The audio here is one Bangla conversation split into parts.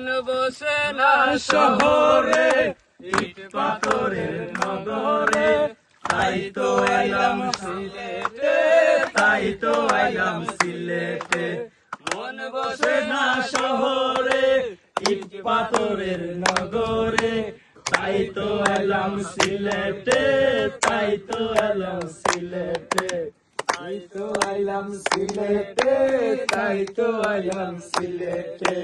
মন বসে না শহরে, ইট পাথরের নগরে, তাই তো আইলাম সিলেটে, তাই তো আইলাম সিলেটে। মন বসে না শহরে, ইট পাথরের নগরে, তাই তো আইলাম সিলেটে, তাই তো আইলাম সিলেটে, তাই তো আইলাম সিলেটে, তাই তো আইলাম সিলেটে।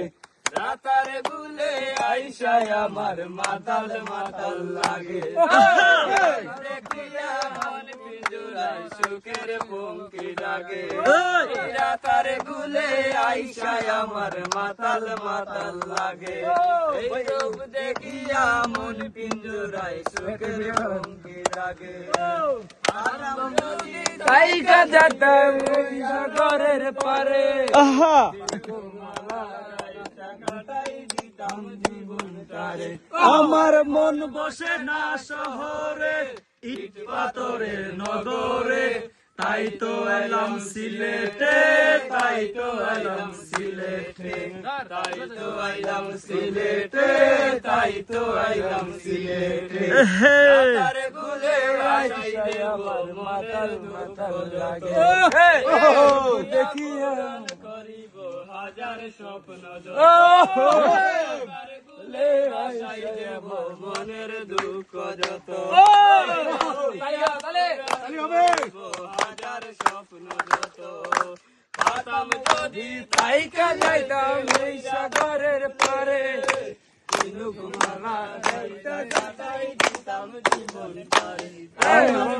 রাতারে বুলে আইসায় আমার মাতাল মাতাল লাগে, দেখিয়া মন পিঞ্জরায় সুখের পঙ্কি লাগে। রাতারে বুলে আইসায় আমার মাতাল মাতাল লাগে, এই রূপ দেখিয়া মন পিঞ্জরায় সুখের পঙ্কি লাগে। তাই কাজাতাম সাগরের পারে, আমার মন বসে না শহরে, ইট পাথরের নগরে, তাই তো এলাম সিলেটে, তাই তো এলাম সিলেটে, তাই তো আইলাম সিলেটে, তাই তো আইলাম সিলেটে। রাতারে বুলে আইসায় আমার মাতাল মাতাল লাগে, দেখিয়া করিব হাজার স্বপ্ন লে আশাই দেব মনের দুঃখ যত, হাজার স্বপ্ন যত। পাতাম যদি তাইকা যাইতাম এই সাগরের পারে,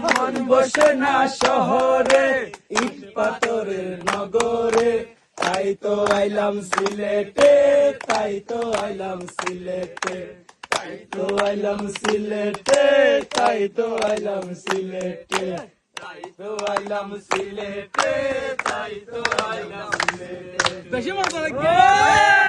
মন বসে না শহরে, ইট পাথরের নগরে, তাই তো আইলাম সিলেটে, তাই তো আইলাম সিলেটে, তাই তো আইলাম সিলেটে, তাই তো আইলাম সিলেটে, তাই তো আইলাম সিলেটে, তাই তো আইলাম সিলেটে। বেশি মজা লাগে।